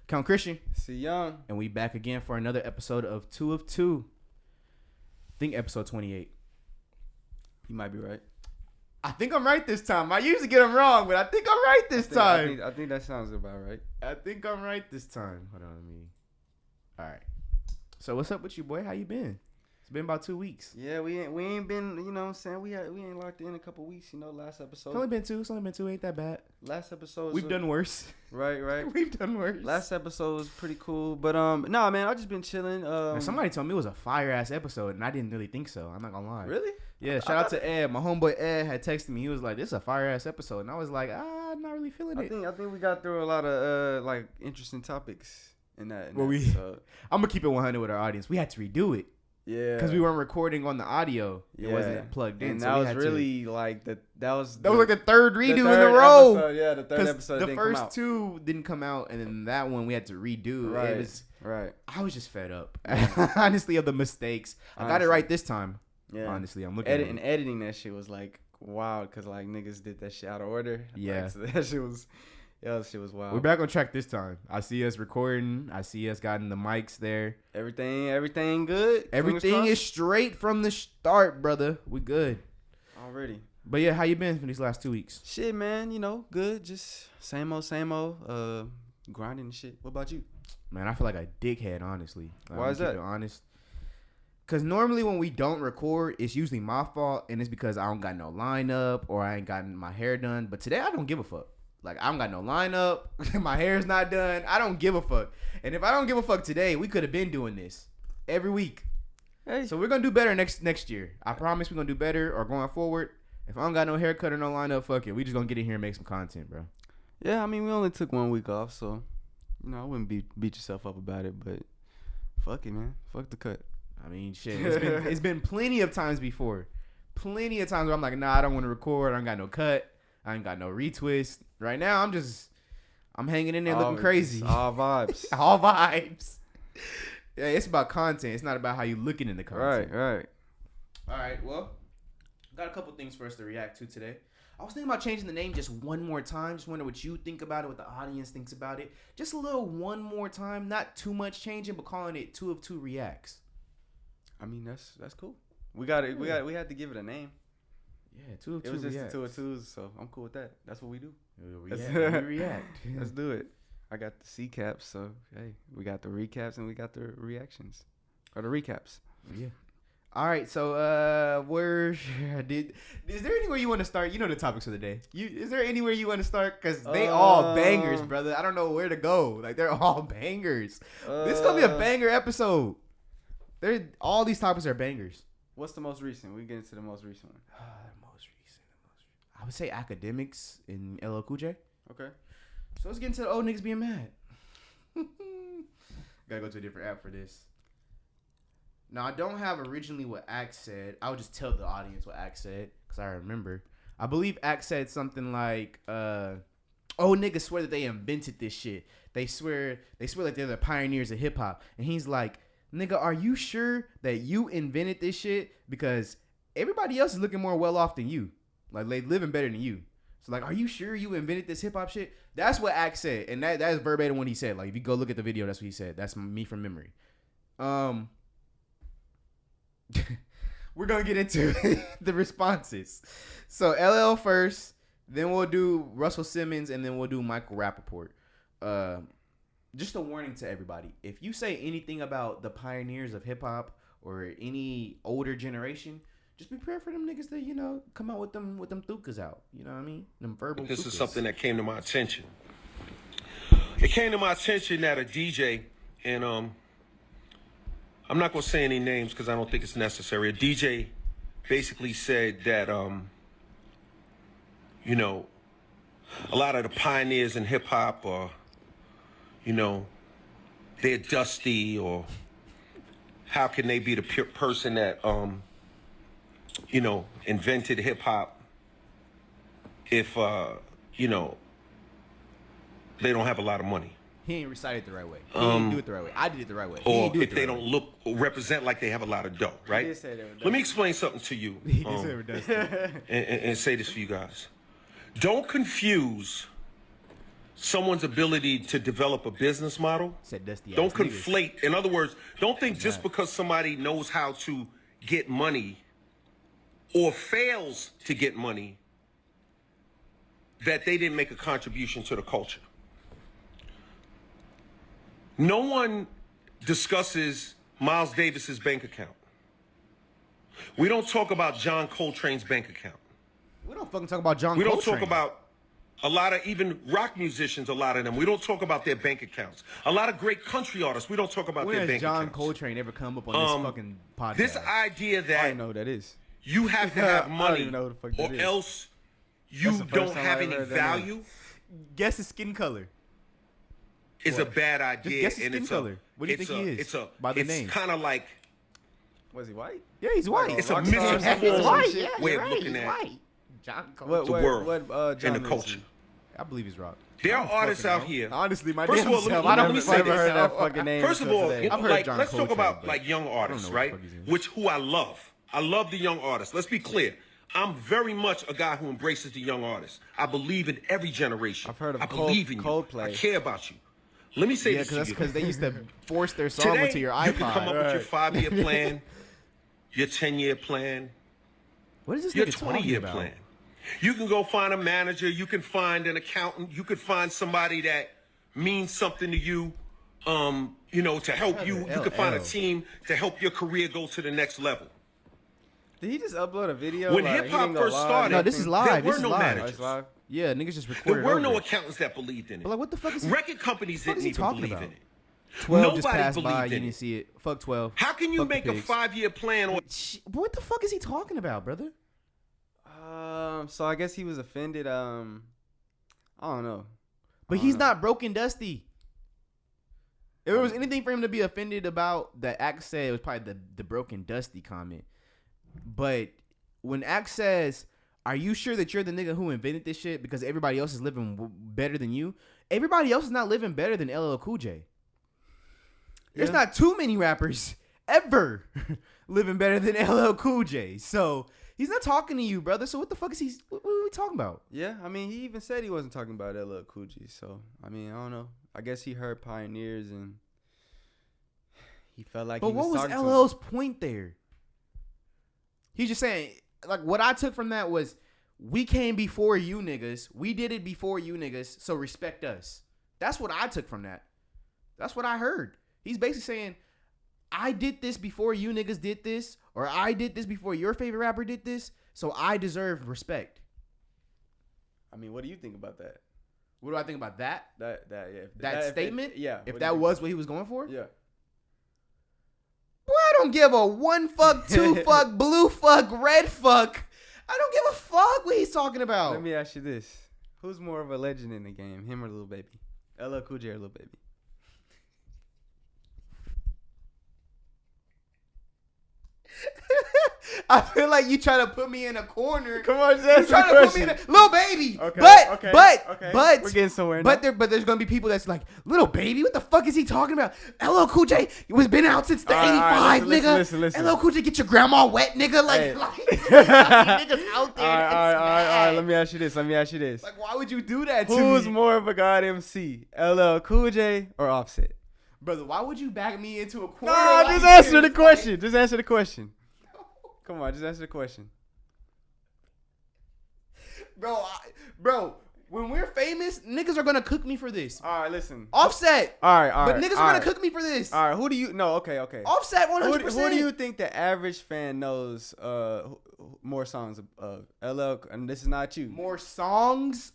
Count Christian. See Young. And we back again for another episode of 2 of 2. I think episode 28. You might be right. I think I'm right this time. I usually get them wrong, but I think I'm right this time. I think that sounds about right. I think I'm right this time. Hold on, all right. So what's up with you, boy? How you been? It's been about 2 weeks. Yeah, we ain't been, you know what I'm saying? We ain't locked in a couple weeks, you know, last episode. It's only been two. Ain't that bad. Last episode. We've done worse. Right. We've done worse. Last episode was pretty cool. But nah, man, I just been chilling. Somebody told me it was a fire ass episode, and I didn't really think so. I'm not gonna lie. Really? Yeah, shout out to Ed. My homeboy Ed had texted me. He was like, "This is a fire ass episode," and I was like, I'm not really feeling it. I think we got through a lot of like interesting topics in that. Episode. I'm gonna keep it 100 with our audience. We had to redo it. Yeah, because we weren't recording on the audio. It wasn't plugged in. And so that was really like that was like the third redo in a row. Episode, yeah, the third episode. The first two didn't come out, and then that one we had to redo. Right. I was just fed up, honestly, of the mistakes. I got it right this time. Yeah. Honestly, I'm looking at editing that shit was like wild because like niggas did that shit out of order. Yeah, like, so that shit was. Yeah, that shit was wild. We're back on track this time. I see us recording. I see us gotten the mics there. Everything good. Everything is straight from the start, brother. We good already. But yeah, how you been for these last 2 weeks? Shit, man. You know, good. Just same old. Grinding and shit. What about you? Man, I feel like a dickhead, honestly. Why is that? Honest. Because normally when we don't record, it's usually my fault, and it's because I don't got no lineup or I ain't gotten my hair done. But today I don't give a fuck. Like, I don't got no lineup. My hair's not done. I don't give a fuck. And if I don't give a fuck today, we could have been doing this every week. Hey. So we're going to do better next year. I promise we're going to do better or going forward. If I don't got no haircut or no lineup, fuck it. We just going to get in here and make some content, bro. Yeah, I mean, we only took 1 week off, so, you know, I wouldn't beat yourself up about it, but fuck it, man. Fuck the cut. I mean, shit. It's been plenty of times before. Plenty of times where I'm like, nah, I don't want to record. I don't got no cut. I ain't got no retwist. Right now, I'm hanging in there looking crazy. All vibes. All vibes. Yeah, it's about content. It's not about how you looking in the content. Right. All right, well, got a couple things for us to react to today. I was thinking about changing the name just one more time. Just wonder what you think about it, what the audience thinks about it. Just a little one more time. Not too much changing, but calling it 2 of 2 Reacts. I mean, that's cool. We got it. We had to give it a name. Yeah, 2 of 2 It was just reacts. 2 of 2s, so I'm cool with that. That's what we do. We react. Let's do it. I got the C caps, so hey, we got the recaps and we got the reactions or the recaps. Yeah. All right, so is there anywhere you want to start? You know the topics of the day. Is there anywhere you want to start? Because they all bangers, brother. I don't know where to go. Like, they're all bangers. This is gonna be a banger episode. All these topics are bangers. What's the most recent? We get into the most recent one. I would say Akademiks in LL Cool J. Okay. So let's get into the old niggas being mad. Gotta go to a different app for this. Now, I don't have originally what Axe said. I would just tell the audience what Axe said because I remember. I believe Axe said something like, niggas swear that they invented this shit. They swear like they're the pioneers of hip hop. And he's like, nigga, are you sure that you invented this shit? Because everybody else is looking more well off than you. Like, they living better than you. So, like, are you sure you invented this hip-hop shit? That's what Axe said. And that is verbatim what he said. Like, if you go look at the video, that's what he said. That's me from memory. We're going to get into the responses. So, LL first. Then we'll do Russell Simmons. And then we'll do Michael Rappaport. Just a warning to everybody. If you say anything about the pioneers of hip-hop or any older generation, just be prepared for them niggas to, you know, come out with them thukas out. You know what I mean? Them verbal This thukas. is something that came to my attention. It came to my attention that a DJ, and I'm not going to say any names because I don't think it's necessary. A DJ basically said that, you know, a lot of the pioneers in hip-hop are, you know, they're dusty, or how can they be the person that, you know, invented hip hop if, you know, they don't have a lot of money. He ain't recited the right way. He didn't do it the right way. I did it the right way. Or if they don't look or represent like they have a lot of dough, right? He did say they were dusty. Let me explain something to you. He did say they were dusty. and say this for you guys. Don't confuse someone's ability to develop a business model. Said Dusty. Don't conflate. In other words, don't think just because somebody knows how to get money or fails to get money that they didn't make a contribution to the culture. No one discusses Miles Davis's bank account. We don't talk about John Coltrane's bank account. We don't fucking talk about John We Coltrane. don't talk about a lot of even rock musicians, a lot of them. We don't talk about their bank accounts. A lot of great country artists, we don't talk about when their has bank John accounts. Coltrane ever come up on this fucking podcast? This idea I that don't know who that is. you have to have I don't money even know who the fuck or that is. else you That's the first don't time have I any heard that name. value Guess his skin color. is a bad Just idea. guess his and skin it's color. What do you it's think he is? It's a by the it's name. kind of like Was he white? Yeah, he's white. it's a rock star. misinformed He's white, yeah, way you're of right, looking he's at white. John Coltrane. the world and and genre the is he? culture. I believe he's rock. There I are don't artists fucking out know. here. Honestly, my First of damn all, self, let I don't me even say never this. heard that fucking name. First of all, I've heard like John let's talk Coltrane, about but like young artists, know what right? the fuck he's in. Which who I love. I love the young artists. Let's be clear. I'm very much a guy who embraces the young artists. I believe in every generation. I've heard of I believe in you. Coldplay. I care about you. Let me say Yeah, this to you. because they used to force their song Today, into your you can come iPod. up with your 5-year plan, your 10-year plan, What is this your nigga talking 20-year about? plan. You can go find a manager. You can find an accountant. You could find somebody that means something to you, to help you. You can find a LL. team to help your career go to the next level. Did he just upload a video? When like, he hip-hop didn't go first live? started, No, this is live. there This were is no live. Oh, managers. it's live? Yeah, niggas just recorded There were no over it. accountants that believed in it. But like, what the fuck is he? Record companies fuck didn't is he even talking believe about? in it. 12 just Nobody passed by. believed You in didn't it. see it. Fuck 12. How can you Fuck the make a pigs. 5-year plan? What the fuck is he talking about, brother? So I guess he was offended. I don't know. But I he's don't know. not broken Dusty. If there was anything for him to be offended about that Axe said, it was probably the broken Dusty comment. But when Axe says, "Are you sure that you're the nigga who invented this shit because everybody else is living better than you?" Everybody else is not living better than LL Cool J. There's Yeah. not too many rappers ever living better than LL Cool J. So he's not talking to you, brother. So what the fuck is he? What are we talking about? Yeah, I mean, he even said he wasn't talking about LL Cool J. So I mean, I don't know. I guess he heard Pioneers and he felt like. But he was what was talking to him. LL's point there? He's just saying, like, what I took from that was, we came before you niggas. We did it before you niggas, so respect us. That's what I took from that. That's what I heard. He's basically saying, I did this before you niggas did this, or I did this before your favorite rapper did this, so I deserve respect. I mean, what do you think about that? What do I think about that? That yeah. That statement? Yeah. If what do that you was what he was going for? think? Yeah. Boy, I don't give a one fuck, two fuck, blue fuck, red fuck. I don't give a fuck what he's talking about. Let me ask you this: who's more of a legend in the game, him or Lil Baby? LL Cool J or Lil Baby? I feel like you try to put me in a corner. Come on, just You answer try the to put me question. in a little baby. Okay, But okay. but We're getting somewhere But now. there's gonna be people that's like, little baby, what the fuck is he talking about? LL Cool J was been out since the All right, 85, listen, nigga. listen. LL Cool J get your grandma wet, nigga. Like, Hey. like niggas out there. All right. that's Let me ask you this. mad. Like, why would you do that to Who's me? more of a god MC, LL Cool J or Offset? Brother, why would you back me into a corner? No, like just answer this? the question. Just answer the question. Come on, just answer the question. Bro, when we're famous, niggas are gonna cook me for this. All right, listen. Offset. All right. But niggas are gonna cook me for this. All right, who do you? No, okay. Offset 100%. Who do you think the average fan knows more songs of LL? And this is not you. More songs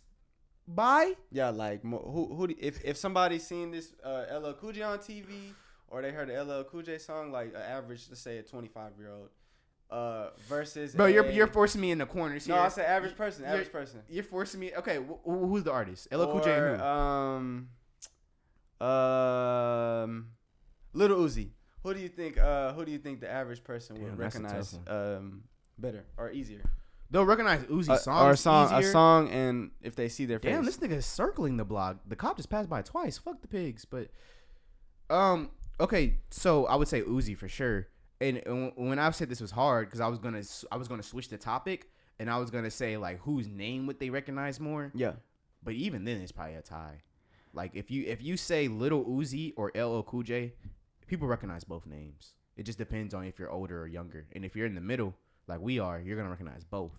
by? Yeah, like more, who? If somebody's seen this LL Cool J on TV or they heard a LL Cool J song, like an average, let's say a 25-year-old, versus. Bro, you're forcing me in the corners here. No, I said average person. You're forcing me. Okay, who's the artist? LL Cool J and who? Little Uzi. Who do you think the average person would Damn, that's a recognize tough better or easier? They'll recognize Uzi's songs or a easier. song, and if they see their face. Damn, this nigga is circling the block. The cop just passed by twice. Fuck the pigs. But okay, so I would say Uzi for sure. And when I said this was hard, because I was gonna switch the topic, and I was gonna say like whose name would they recognize more. Yeah. But even then, it's probably a tie. Like if you say Lil Uzi or LL Cool J, people recognize both names. It just depends on if you're older or younger. And if you're in the middle, like we are, you're gonna recognize both.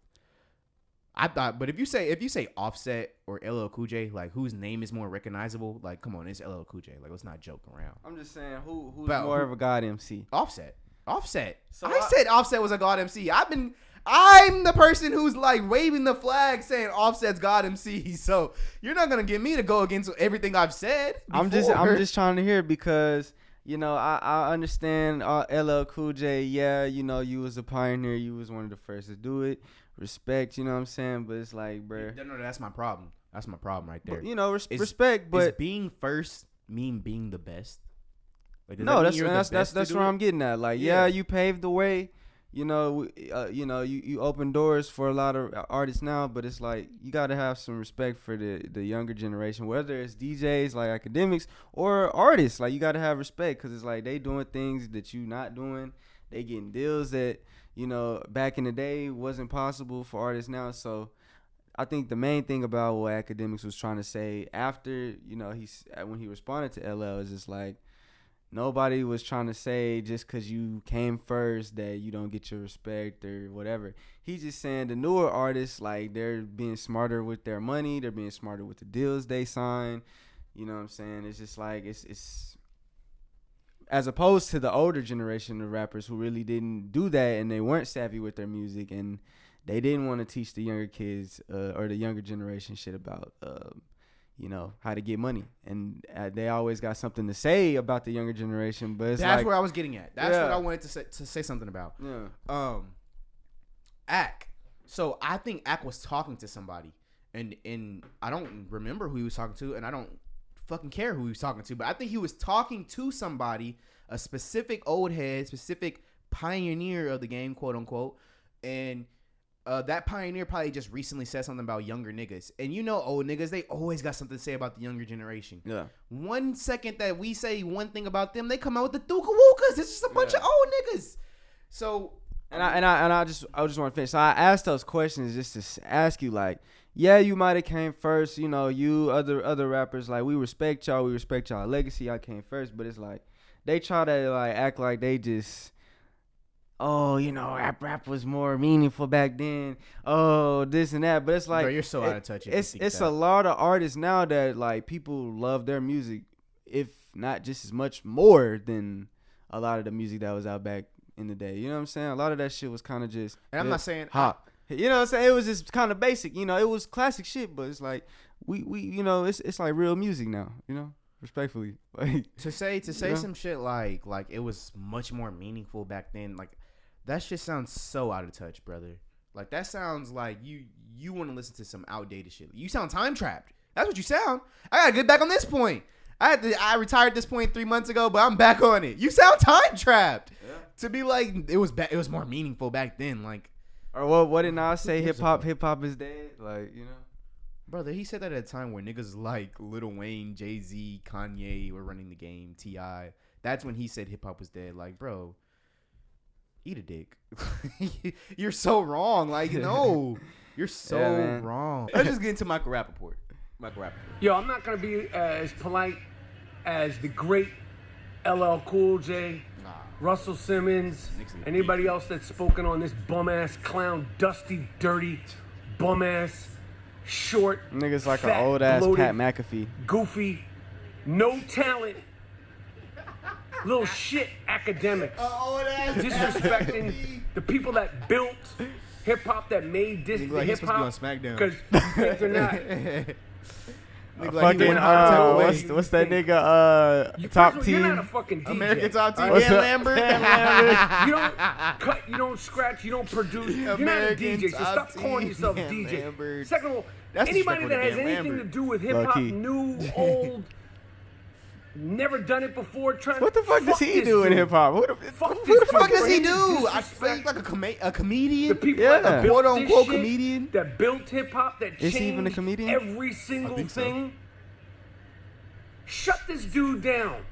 I thought, but if you say Offset or LL Cool J, like whose name is more recognizable? Like, come on, it's LL Cool J. Like, let's not joke around. I'm just saying, who's more of a god MC? Offset. So I said Offset was a god MC. I'm the person who's like waving the flag saying Offset's god MC. So you're not gonna get me to go against everything I've said. I'm just trying to hear because. You know, I understand LL Cool J. Yeah, you know, you was a pioneer. You was one of the first to do it. Respect, you know what I'm saying? But it's like, bruh. No, that's my problem. That's my problem right there. But, you know, respect, but. Is being first mean being the best? Like, no, that's where I'm getting at. Like, yeah, you paved the way. You know, you open doors for a lot of artists now, but it's like you got to have some respect for the younger generation, whether it's DJs like Akademiks or artists. Like you got to have respect because it's like they doing things that you not doing. They getting deals that, you know, back in the day wasn't possible for artists now. So I think the main thing about what Akademiks was trying to say after, you know, when he responded to LL is just like, nobody was trying to say just because you came first that you don't get your respect or whatever. He's just saying the newer artists, like, they're being smarter with their money. They're being smarter with the deals they sign. You know what I'm saying? It's just like it's as opposed to the older generation of rappers who really didn't do that and they weren't savvy with their music and they didn't want to teach the younger kids or the younger generation shit about you know, how to get money. And they always got something to say about the younger generation, but that's where I was getting at. That's what I wanted to say something about. Yeah. Ak. So I think Ak was talking to somebody, and I don't remember who he was talking to, and I don't fucking care who he was talking to, but I think he was talking to somebody, a specific old head, specific pioneer of the game, quote unquote, and that pioneer probably just recently said something about younger niggas. And you know old niggas, they always got something to say about the younger generation. Yeah. 1 second that we say one thing about them, they come out with the Duka Wookas. It's just a bunch of old niggas. So I just want to finish. So I asked those questions just to ask you, like, yeah, you might have came first, you know, you other rappers, like, we respect y'all legacy, y'all came first, but it's like they try to like act like they just, oh, you know, rap was more meaningful back then. Oh, this and that. But it's like, bro, you're so out of touch. It's a lot of artists now that like people love their music, if not just as much more than a lot of the music that was out back in the day. You know what I'm saying? A lot of that shit was kind of just. And I'm not saying hot. You know what I'm saying? It was just kind of basic. You know, it was classic shit, but it's like we you know, it's like real music now. You know. Respectfully, like to say some shit like it was much more meaningful back then, like that shit sounds so out of touch, brother. Like that sounds like you want to listen to some outdated shit. You sound time trapped. That's what you sound. I gotta get back on this point. I retired this point 3 months ago, but I'm back on it. You sound time trapped. Yeah. To be like it was more meaningful back then, like. Or what did Nas say? Hip hop is dead. Like, you know. Brother, he said that at a time where niggas like Lil Wayne, Jay-Z, Kanye were running the game, T.I. That's when he said hip-hop was dead. Like, bro, eat a dick. You're so wrong. Like, no. You're so wrong. Let's just get into Michael Rappaport. Yo, I'm not going to be as polite as the great LL Cool J, Russell Simmons, anybody else that's spoken on this bum-ass clown, dusty, dirty, bum-ass, short, niggas like fat, an old ass bloated, Pat McAfee, goofy, no talent, little shit academics, disrespecting the people that built hip hop, that made this hip hop, because you think they're not. Fucking what's that nigga top team? You're not a fucking DJ. American Top Team. Lambert. You don't cut, you don't scratch, you don't produce. You're not a DJ, so stop calling yourself DJ. Lambert. Second of all, anybody that has anything to do with hip hop, new, old, never done it before, trying. What the fuck does he do in hip hop? Who the fuck does he do? I think like a comedian. The people that built quote unquote this comedian shit, that built hip hop, that changed is he even a comedian? Every single thing. Shut this dude down.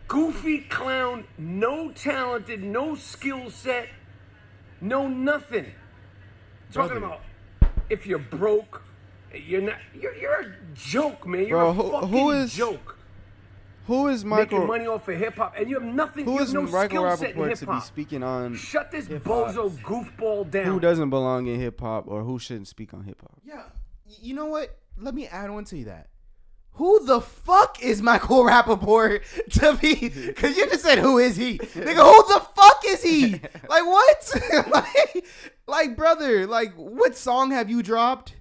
Goofy clown, no talented, no skill set, no nothing. Talking about if you're broke, You're not. You're a joke, man. You're Bro, a fucking joke. Who is Making Michael? money off of hip hop, and you have nothing. Who You have is no Michael skill set in Rappaport hip to be hop. speaking on? Shut this hip-hop? bozo goofball down. Who doesn't belong in hip hop, or who shouldn't speak on hip hop? Yeah, you know what? Let me add on to that. Who the fuck is Michael Rappaport to be? Because you just said, who is he? Nigga, who the fuck is he? Like, what? like, brother, like, what song have you dropped?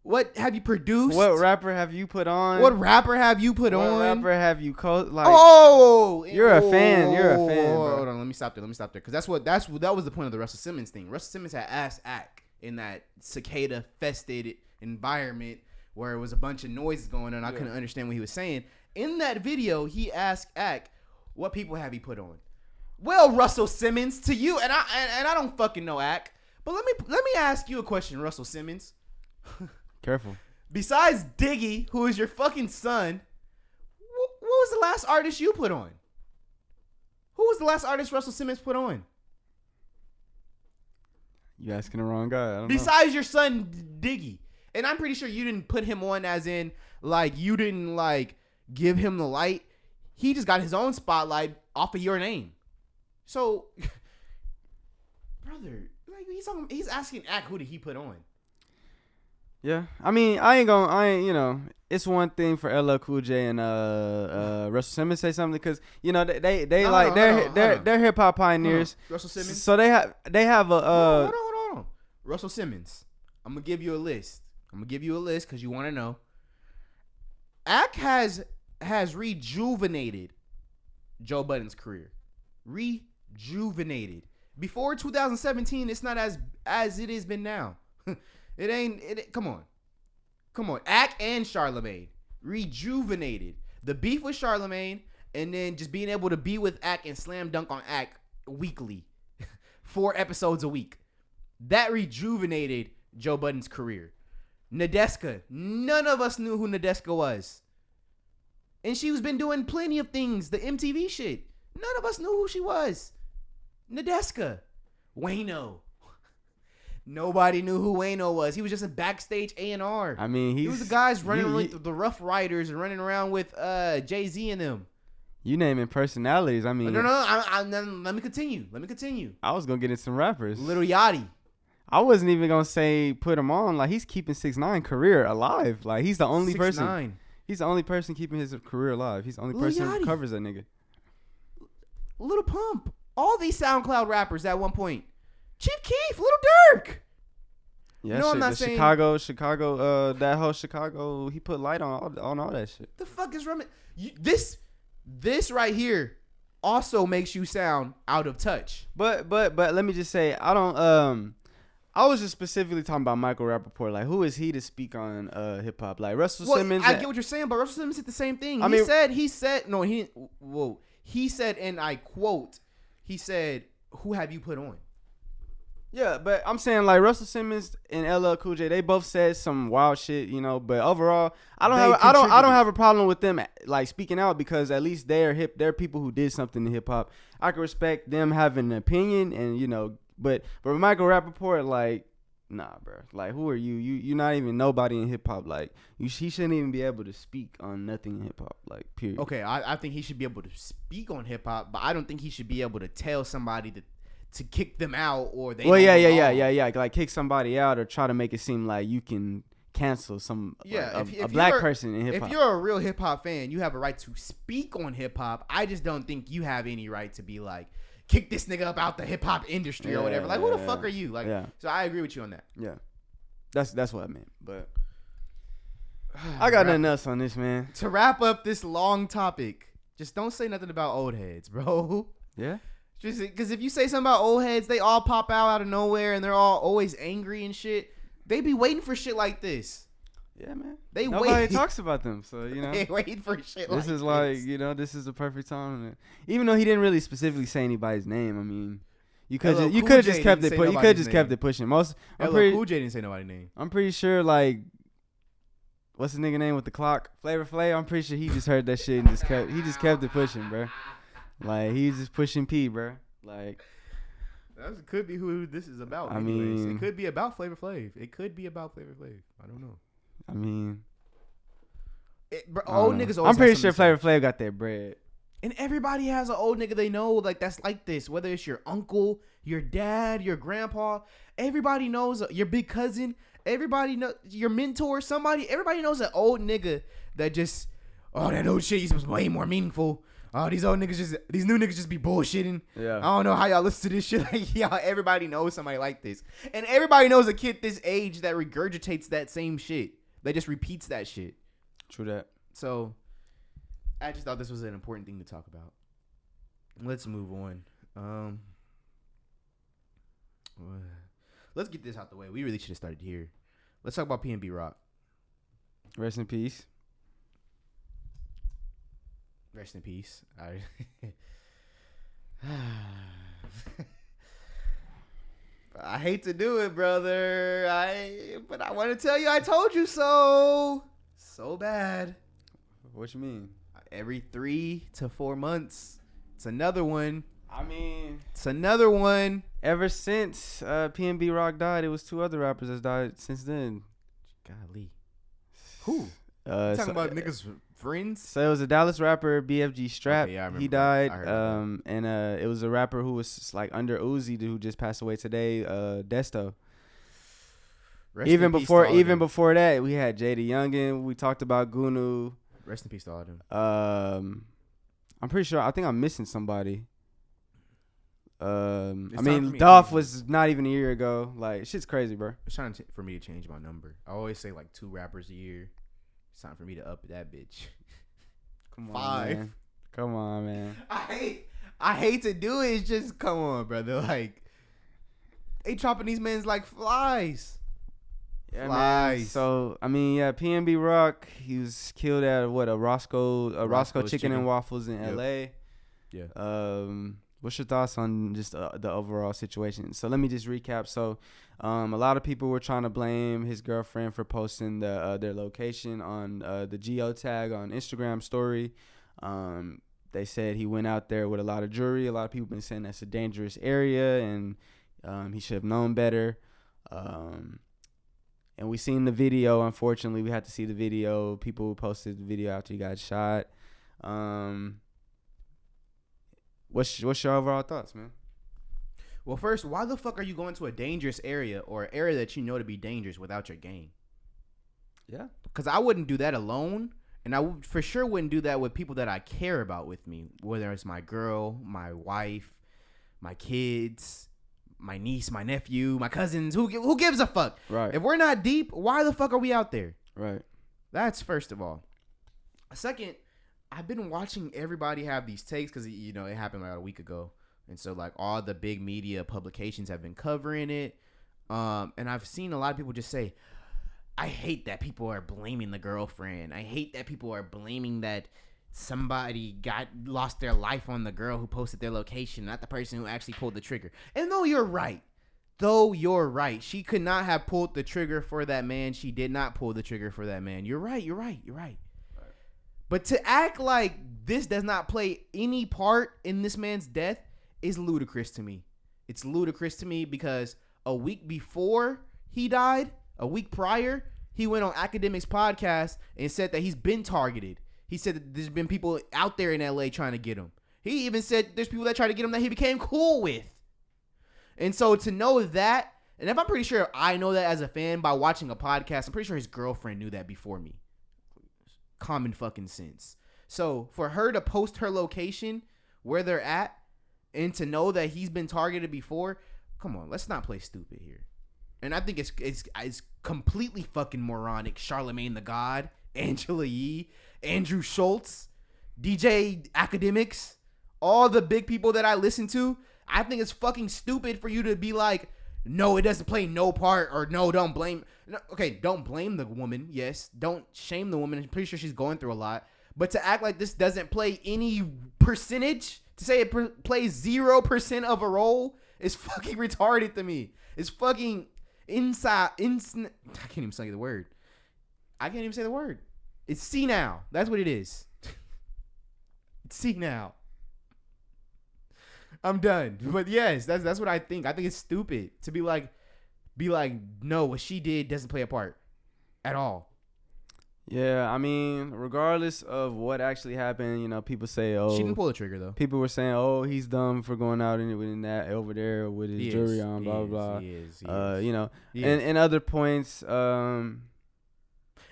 What have you produced? What rapper have you put on? What rapper have you put on? What rapper have you like? Oh, you're a fan. You're a fan, bro. Hold on, let me stop there. Because that was the point of the Russell Simmons thing. Russell Simmons had asked Ak in that cicada fested environment where it was a bunch of noises going on. I couldn't understand what he was saying. In that video, he asked Ak, "What people have he put on?" Well, Russell Simmons, to you, and I don't fucking know Ak, but let me ask you a question, Russell Simmons. Careful. Besides Diggy, who is your fucking son, what was the last artist you put on? Who was the last artist Russell Simmons put on? You asking the wrong guy. I don't know. Besides your son Diggy. And I'm pretty sure you didn't put him on as in, like, you didn't, like, give him the light. He just got his own spotlight off of your name. So, brother, like, he's asking Ak, who did he put on? Yeah, I mean, you know, it's one thing for LL Cool J and Russell Simmons say something because you know they're hip hop pioneers. Russell Simmons. So they have a hold on. Russell Simmons. I'm gonna give you a list because you want to know. Ak has rejuvenated Joe Budden's career. Rejuvenated. Before 2017, it's not as it has been now. Come on. Ak and Charlemagne rejuvenated the beef with Charlemagne, and then just being able to be with Ak and slam dunk on Ak weekly, 4 episodes a week. That rejuvenated Joe Budden's career. Nadeska, none of us knew who Nadeska was, and she's been doing plenty of things. The MTV shit, none of us knew who she was. Nadeska, Wayno. Nobody knew who Wayno was. He was just a backstage A&R. I mean, he was the guys running with the Rough Riders and running around with Jay-Z and them. You naming personalities. I mean, no. Let me continue. I was gonna get into some rappers. Lil Yachty. I wasn't even gonna say put him on. Like, he's keeping 6ix9ine career alive. Like, he's the only 6ix9ine. person. He's the only person keeping his career alive. He's the only person who covers that nigga. Lil Pump. All these SoundCloud rappers at one point. Chief Keef, Lil Durk. Yeah, no, shit, I'm not saying Chicago, that whole Chicago, he put light on all that shit. The fuck is wrong? This right here also makes you sound out of touch. But let me just say, I was just specifically talking about Michael Rappaport. Like, who is he to speak on hip hop? Like, Russell Simmons. I get what you're saying, but Russell Simmons said the same thing. He said, and I quote, he said, "Who have you put on?" Yeah, but I'm saying, like, Russell Simmons and LL Cool J, they both said some wild shit, you know. But overall, I don't have a problem with them like speaking out, because at least they're people who did something to hip hop. I can respect them having an opinion, and you know, but Michael Rappaport, like, nah, bro. Like, who are you? You're not even nobody in hip hop. Like, he shouldn't even be able to speak on nothing in hip hop. Like, period. Okay, I think he should be able to speak on hip hop, but I don't think he should be able to tell somebody to kick them out, or they. Well, yeah. Like, kick somebody out or try to make it seem like you can cancel some a black person in hip hop. If you're a real hip hop fan, you have a right to speak on hip hop. I just don't think you have any right to be like, kick this nigga up out the hip hop industry or whatever. Like, who the fuck are you? Like, so I agree with you on that. Yeah, that's what I meant. But I got nothing else on this, man. To wrap up this long topic, just don't say nothing about old heads, bro. Yeah. Just because if you say something about old heads, they all pop out of nowhere and they're all always angry and shit. They be waiting for shit like this. Yeah, man. Nobody talks about them, so you know. They waiting for shit like this. This is like, you know, this is the perfect time. Even though he didn't really specifically say anybody's name, I mean, you could have just kept it. You could have just kept it pushing. Cool J didn't say nobody's name. I'm pretty sure, like, what's the nigga name with the clock? Flavor Flav. I'm pretty sure he just heard that shit and he just kept it pushing, bro. Like, he's just pushing P, bro. Like, that could be who this is about. I mean, it could be about Flavor Flav. I don't know. I mean, Old niggas always I'm pretty have sure something to say. Flavor Flav got that bread. And everybody has an old nigga they know like that's like this. Whether it's your uncle, your dad, your grandpa, everybody knows your big cousin. Everybody know your mentor. Everybody knows an old nigga that just that old shit was way more meaningful. These new niggas just be bullshitting. Yeah. I don't know how y'all listen to this shit. Like, everybody knows somebody like this, and everybody knows a kid this age that regurgitates that same shit. That just repeats that shit. True that. So, I just thought this was an important thing to talk about. Let's move on. Let's get this out the way. We really should have started here. Let's talk about PNB Rock. Rest in peace. Rest in peace. I hate to do it, brother. But I want to tell you I told you so. So bad. What you mean? Every 3 to 4 months, it's another one. I mean, It's another one. ever since PNB Rock died, it was 2 other rappers that died since then. Golly. Who? Uh, Talking about niggas friends? So it was a Dallas rapper, BFG Strap. Okay, yeah, I remember he that. died. I heard about And it was a rapper who was like under Uzi, who just passed away today. Desto. Rest in peace to all of them. Before that, we had Jada Youngin. We talked about Gunu. Rest in peace to all of them. I'm pretty sure. I think I'm missing somebody. I time for mean, me to Dolph change was not even a year ago. Like, shit's crazy, bro. It's time for me to change my number. I always say like 2 rappers a year. It's time for me to up that bitch. Come on, 5. man. Come on, man. I hate to do it. It's just come on, brother. Like they chopping these men's like flies. Yeah, Flies. man. So I mean, yeah, PNB Rock. He was killed at a Roscoe Roscoe's Chicken and Waffles in Yep. L.A. Yeah. What's your thoughts on just the overall situation? So let me just recap. So, a lot of people were trying to blame his girlfriend for posting their location on the geotag on Instagram story. They said he went out there with a lot of jewelry. A lot of people been saying that's a dangerous area and he should have known better. And we seen the video. Unfortunately, we had to see the video. People posted the video after he got shot. What's your overall thoughts, man? Well, first, why the fuck are you going to a dangerous area or an area that you know to be dangerous without your gang? Yeah. Because I wouldn't do that alone, and I for sure wouldn't do that with people that I care about with me, whether it's my girl, my wife, my kids, my niece, my nephew, my cousins. Who gives a fuck? Right. If we're not deep, why the fuck are we out there? Right. That's first of all. Second, I've been watching everybody have these takes because, it happened like a week ago. And so, like, all the big media publications have been covering it. And I've seen a lot of people just say, I hate that people are blaming the girlfriend. I hate that people are blaming that somebody lost their life on the girl who posted their location, not the person who actually pulled the trigger. And though you're right, she could not have pulled the trigger for that man. She did not pull the trigger for that man. You're right. But to act like this does not play any part in this man's death is ludicrous to me. It's ludicrous to me because a week before he died, a week prior, he went on Akademiks podcast and said that he's been targeted. He said that there's been people out there in LA trying to get him. He even said there's people that try to get him that he became cool with. And so to know that, and if I'm pretty sure I know that as a fan by watching a podcast, I'm pretty sure his girlfriend knew that before me. Common fucking sense. So for her to post her location, where they're at, and to know that he's been targeted before, come on, let's not play stupid here. And I think it's completely fucking moronic. Charlemagne the God, Angela Yee, Andrew Schultz, DJ Akademiks, all the big people that I listen to. I think it's fucking stupid for you to be like, no, it doesn't play no part, or no, don't blame. No, okay, don't blame the woman. Yes, don't shame the woman. I'm pretty sure she's going through a lot. But to act like this doesn't play any percentage, to say it plays 0% of a role, is fucking retarded to me. It's fucking I can't even say the word. It's senile. That's what it is. It's senile. I'm done. But yes, that's what I think. I think it's stupid to be like, no, what she did doesn't play a part at all. Yeah, I mean, regardless of what actually happened, you know, people say, oh, She didn't pull the trigger though. people were saying, oh, he's dumb for going out in that over there with his jury on, blah blah. He is. You know, He and is. and other points. And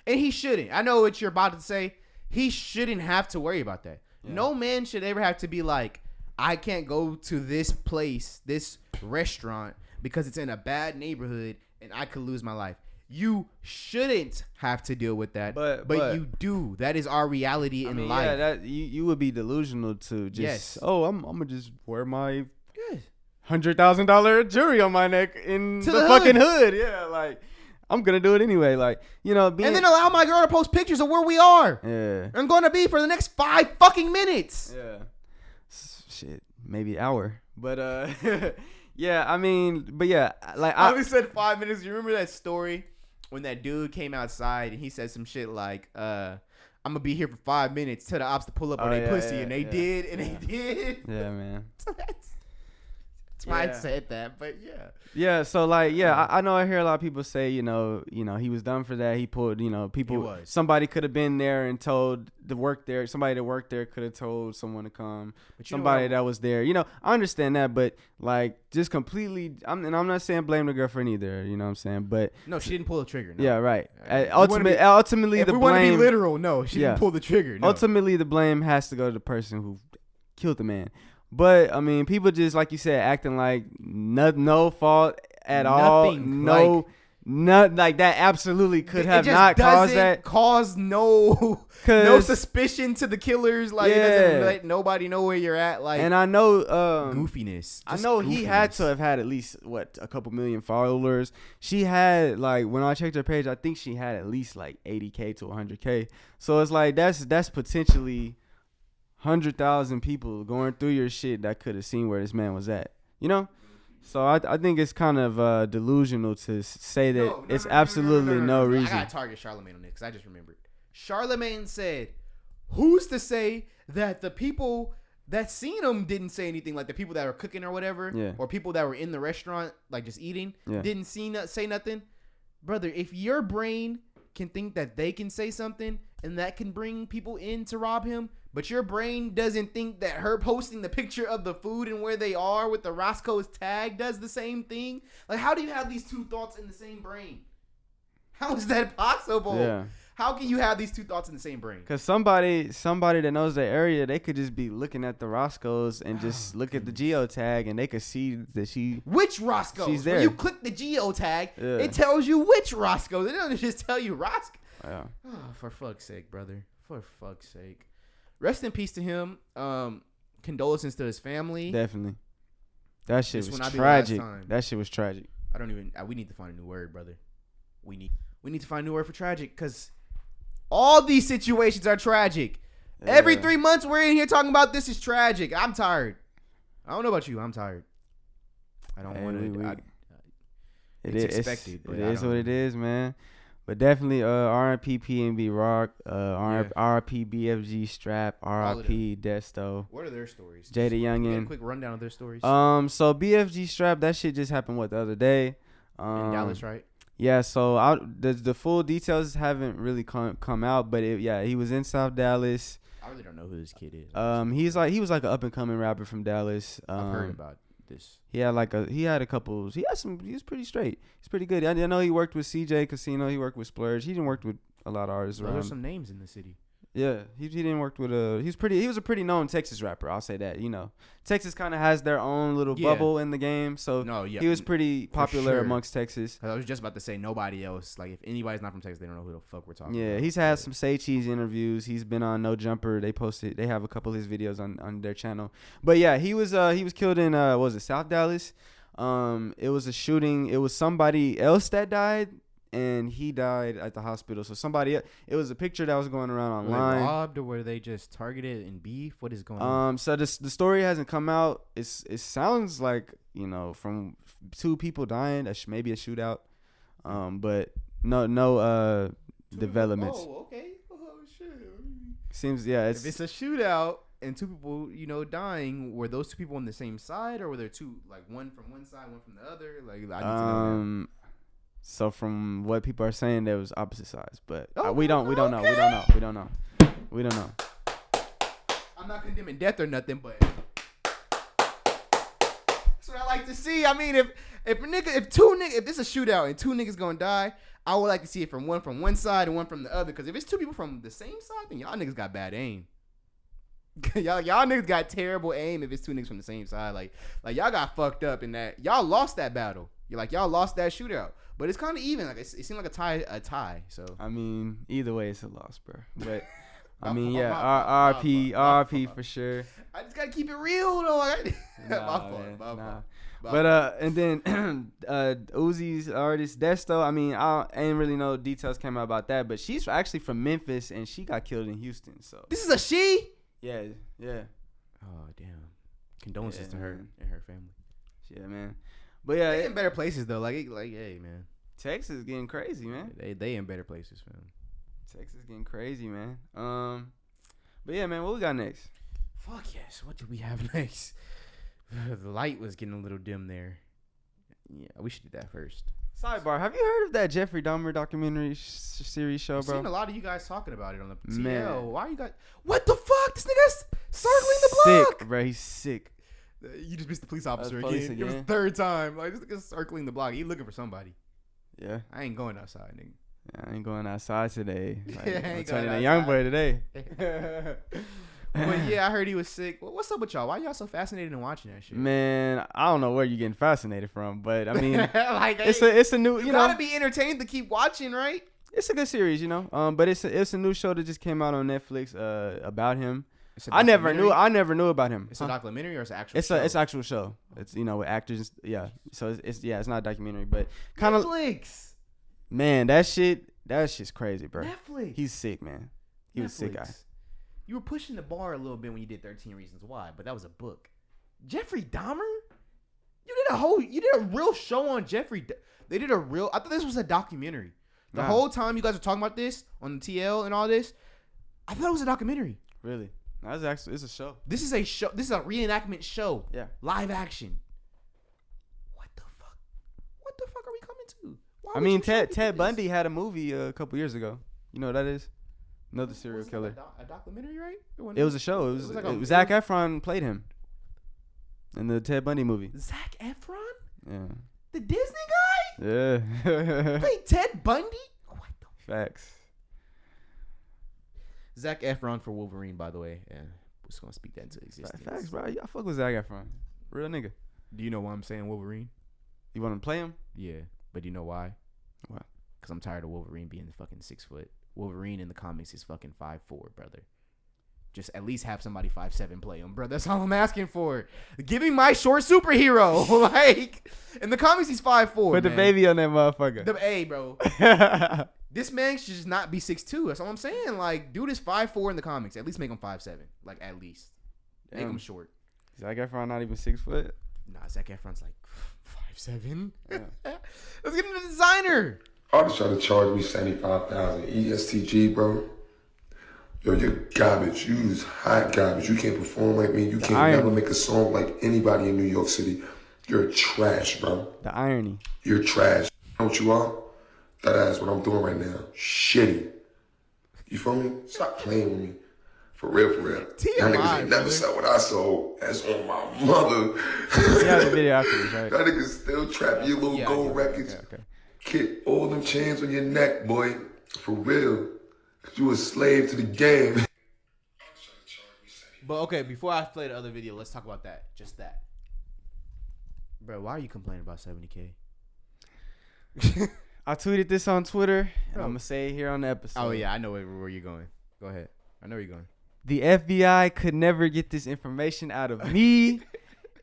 he shouldn't. I know what you're about to say. He shouldn't have to worry about that. Yeah. No man should ever have to be like, I can't go to this place, this restaurant, because it's in a bad neighborhood and I could lose my life. You shouldn't have to deal with that, but you do. That is our reality in life. Yeah, that you would be delusional to just. Yes. Oh, I'm gonna just wear my $100,000 jewelry on my neck in To the the fucking hood. Yeah, like I'm gonna do it anyway. Like, you know, and then allow my girl to post pictures of where we are. Yeah. I'm going to be for the next 5 fucking minutes. Yeah. Shit, maybe hour, but yeah. I mean, but yeah, like I only said 5 minutes. You remember that story when that dude came outside and he said some shit like, I'm gonna be here for 5 minutes. Tell the ops to pull up on their pussy, and they did, and they did. Yeah, man. That's why I said that, but yeah. Yeah, so like, yeah, I know I hear a lot of people say, you know, he was done for that. He pulled, you know, people. Somebody could have been there and told somebody that worked there could have told someone to come. Somebody that was there, you know, I understand that, but like, just completely. I'm not saying blame the girlfriend either. You know what I'm saying? But no, she didn't pull the trigger. No. Yeah, right. Ultimately, if we want to be literal, no, she didn't pull the trigger. No. Ultimately, the blame has to go to the person who killed the man. But I mean, people just, like you said, acting like no fault at all. Like that absolutely could have not caused that. Cause no suspicion to the killers. Like, it doesn't let nobody know where you're at. Like, and I know goofiness. I know he had to have had at least a couple million followers. She had, like, when I checked her page, I think she had at least like 80K to 100K. So it's like that's potentially 100,000 people going through your shit that could have seen where this man was at, you know? So I think it's kind of delusional to say that it's absolutely no reason. I got to target Charlamagne on it because I just remembered. Charlamagne said, who's to say that the people that seen him didn't say anything, like the people that were cooking or whatever, or people that were in the restaurant, like just eating, didn't say nothing? Brother, if your brain can think that they can say something and that can bring people in to rob him, but your brain doesn't think that her posting the picture of the food and where they are with the Roscoe's tag does the same thing. Like, how do you have these two thoughts in the same brain? How is that possible? Yeah. How can you have these two thoughts in the same brain? Because somebody that knows the area, they could just be looking at the Roscoe's and just look at the geotag, and they could see that which Roscoe's? She's there. When you click the geotag, it tells you which Roscoe's. It doesn't just tell you Roscoe. Yeah. Oh, for fuck's sake, brother. For fuck's sake. Rest in peace to him. Condolences to his family. Definitely. That shit was tragic. That shit was tragic. We need to find a new word, brother. We need to find a new word for tragic, because all these situations are tragic. Yeah. Every 3 months we're in here talking about this is tragic. I'm tired. I don't know about you. I'm tired. I don't want to. It's expected. It is what it is, man. But definitely RIP PNB Rock, RIP BFG Strap, RIP Desto. What are their stories? Jada Youngin. A quick rundown of their stories. So BFG Strap, that shit just happened the other day. In Dallas, right? Yeah, so the full details haven't really come out, but he was in South Dallas. I really don't know who this kid is. He was like an up and coming rapper from Dallas. I've heard about this. He was pretty straight. He's pretty good. I know he worked with CJ Casino. He worked with Splurge. He didn't work with a lot of artists around. There's some names in the city. Yeah, he didn't work with he was a pretty known Texas rapper. I'll say that. You know, Texas kind of has their own little bubble in the game, so he was pretty popular amongst Texas. I was just about to say nobody else. Like, if anybody's not from Texas, they don't know who the fuck we're talking about. Yeah, he's had some Say Cheese interviews. He's been on No Jumper. They have a couple of his videos on their channel. But yeah, he was killed in what was it, South Dallas? It was a shooting. It was somebody else that died, and he died at the hospital. So it was a picture that was going around online. Were they robbed, or were they just targeted in beef? What is going on? So the story hasn't come out. It sounds like, you know, from 2 people dying, maybe a shootout. But no developments. Oh, okay. Oh shit. Seems if it's a shootout and 2 people, you know, dying, were those 2 people on the same side, or were there 2, like, one from one side, one from the other? Like, I need to know that. So from what people are saying, there was opposite sides, but Okay, we don't know. We don't know. I'm not condemning death or nothing, but that's what I like to see. I mean, if this is a shootout and two niggas gonna die, I would like to see it from one side and one from the other. Because if it's two people from the same side, then y'all niggas got bad aim. y'all niggas got terrible aim if it's two niggas from the same side. Like y'all got fucked up in that. Y'all lost that battle. Y'all lost that shootout. But it's kind of even. Like it seemed like a tie. So I mean, either way, it's a loss, bro. But I mean, my RP for sure. I just gotta keep it real though. Nah. fault. But and then Uzi's artist Desto. I mean, I ain't really know details came out about that, but she's actually from Memphis and she got killed in Houston. So This is a she. yeah. Oh damn! Condolences to her man. and her family. Yeah, man. But yeah, They in better places though. Like hey man. Texas is getting crazy, man. They in better places, fam. Texas getting crazy, man. But yeah, man, what we got next? Fuck yes. What do we have next? The light was getting a little dim there. Yeah, we should do that first. Sidebar: have you heard of that Jeffrey Dahmer documentary series show, I've bro? seen a lot of you guys talking about it on the TL. Man. Why you got? What the fuck? This nigga's circling the block. Sick, bro. He's sick. You just missed the police officer police again. It was the again. third time. Like this nigga's circling the block. He looking for somebody. Yeah. I ain't going outside, nigga. I ain't going outside today. Like, I I'm ain't turning going a young outside. boy today. But yeah, I heard he was sick. What's up with y'all? Why y'all so fascinated in watching that shit? Man, I don't know where you're getting fascinated from, but I mean, like, it's a new, you you gotta know, be entertained to keep watching, right? it's a good series, you know. But it's a new show that just came out on Netflix about him. It's a I never documentary? knew about him. It's a documentary or it's an actual It's show? it's an actual show. It's with actors. Yeah. So it's not a documentary, but kind of Netflix. man, that's just crazy, bro. Netflix. He's sick, man. He was a sick guy. Netflix. You were pushing the bar a little bit when you did 13 Reasons Why, but that was a book. Jeffrey Dahmer? You did a real show on Jeffrey. They did a real. I thought this was a documentary. The Nah. whole time you guys were talking about this on the TL and all this, I thought it was a documentary. Really? That's actually it's a show. This is a show. This is a reenactment show. Yeah. Live action. What the fuck? What the fuck are we coming to? Why I would mean, you show Ted people this? Bundy had a movie a couple years ago. You know what that is? Another serial Wasn't killer. that a documentary, right? It was a show. like a- Zac Efron played him in the Ted Bundy movie. Zac Efron, Yeah. the Disney guy, Yeah. played Ted Bundy. What the? Facts. Zac Efron for Wolverine, by the way. Yeah, just gonna speak that into existence. Facts, bro. I fuck with Zac Efron. Real nigga. Do you know why I'm saying Wolverine? You want to play him? Yeah, but do you know why? Why? Because I'm tired of Wolverine being fucking 6 foot. Wolverine in the comics is fucking 5'4", brother. Just at least have somebody 5'7" play him, bro. That's all I'm asking for. Give me my short superhero. Like in the comics, he's 5'4". Put the baby on that motherfucker. Hey, bro. This man should just not be 6'2". That's all I'm saying. Like, dude is 5'4" in the comics. At least make him 5'7". Like, at least. Make Damn. him short. Zac Efron not even 6 foot. Nah, Zac Efron's like 5'7". Yeah. Let's get into the designer. Artists try to charge me $75,000 EST Gee, bro. Yo, you're garbage. You use hot garbage. You can't perform like me. You can't never make a song like anybody in New York City. You're trash, bro. The irony. You're trash. You know what you are? That's what I'm doing right now. Shitty. You feel me? Stop playing with me. For real, for real. Y'all niggas ain't never saw what I saw. That's on my mother. You have the video afterwards, right? That niggas still trap your little gold records. Okay. Kick all them chains on your neck, boy. For real. Cause you a slave to the game. But okay, before I play the other video, let's talk about that. Just that. Bro, why are you complaining about 70K? I tweeted this on Twitter, and I'm gonna say it here on the episode. Oh yeah, I know where you're going. Go ahead. I know where you're going. The FBI could never get this information out of me.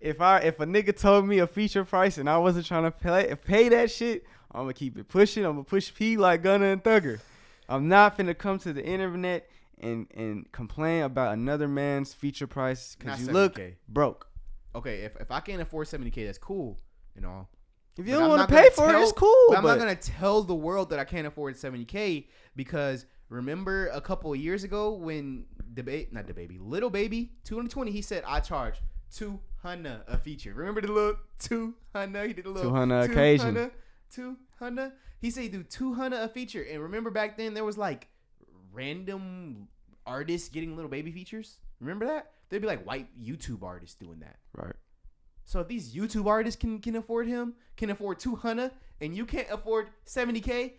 If a nigga told me a feature price and I wasn't trying to pay that shit, I'm gonna keep it pushing. I'm gonna push P like Gunna and Thugger. I'm not finna come to the internet and complain about another man's feature price because you 70K. look broke. Okay, if I can't afford 70K, that's cool, you know. If you But don't I'm want to not pay gonna for it, tell- it's cool. But I'm not gonna tell the world that I can't afford 70K because remember a couple of years ago when Little Baby 2020, he said I charge 200 a feature. Remember the little 200? He did a little 200 occasion. 200. He said he do 200 a feature. And remember back then there was like random artists getting little baby features. Remember that? There'd be like white YouTube artists doing that. Right. So if these YouTube artists can afford him, can afford 200, and you can't afford 70K,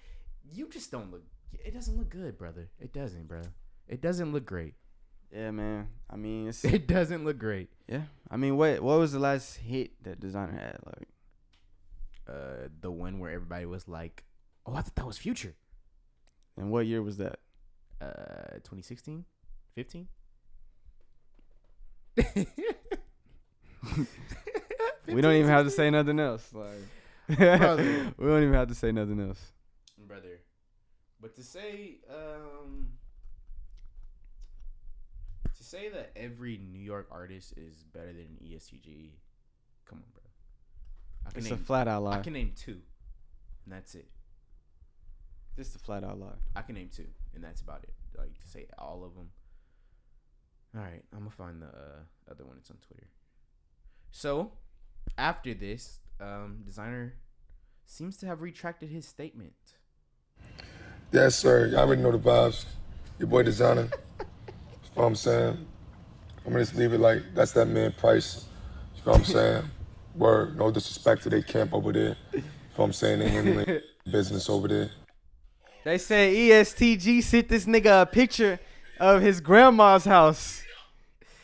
you just don't look. It doesn't look good, brother. It doesn't, bro. It doesn't look great. Yeah, man. I mean, it doesn't look great. Yeah. I mean, what was the last hit that Designer had? Like, the one where everybody was like, "Oh, I thought that was Future." And what year was that? 2016, 15. We don't even have to say nothing else. Like, Brother. We don't even have to say nothing else, brother. But to say that every New York artist is better than EST Gee, come on, bro. It's a flat out lie. I can name 2, and that's it. Just a flat out lie. I can name 2, and that's about it. Like, to say all of them. All right, I'm gonna find the other one. It's on Twitter. So, after this, Designer seems to have retracted his statement. Yes, sir. Y'all already know the vibes. Your boy Designer. That's what I'm saying. I'm gonna just leave it like that's that man Price. You know what I'm saying? Word. No disrespect to their camp over there. You know what I'm saying? They handling business over there. They say EST Gee sent this nigga a picture of his grandma's house.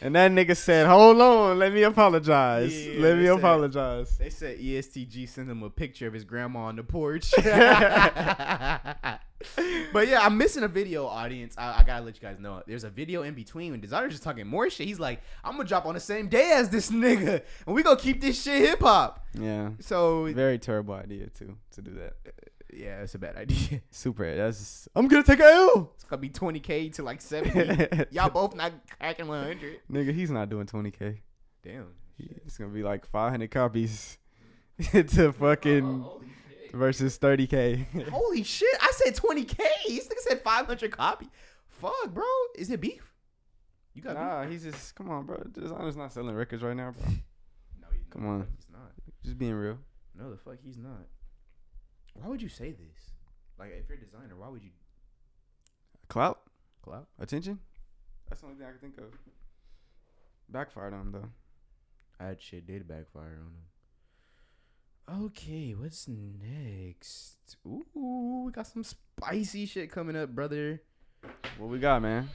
And that nigga said, "Hold on, let me apologize. Yeah, let me apologize." They said EST Gee sent him a picture of his grandma on the porch. But yeah, I'm missing a video, audience. I gotta let you guys know. There's a video in between when Designer's just talking more shit. He's like, "I'm gonna drop on the same day as this nigga, and we gonna keep this shit hip hop." Yeah. So very terrible idea too to do that. Yeah, it's a bad idea. Super. I'm gonna take a L. It's gonna be 20K to like 70. Y'all both not cracking 100. Nigga, he's not doing 20K. Damn. It's gonna be like 500 copies to fucking versus 30K. Holy shit! I said 20K. This nigga said 500 copy. Fuck, bro. Is it beef? You got Nah, beef? he's just come on, bro. Designer's not selling records right now, bro. No, Come on. He's not. Just being real. No, the fuck he's not. Why would you say this? Like, if you're a designer, why would you? Clout? Clout? Attention? That's the only thing I can think of. Backfired on him, though. That shit did backfire on him. Okay, what's next? Ooh, we got some spicy shit coming up, brother. What we got, man?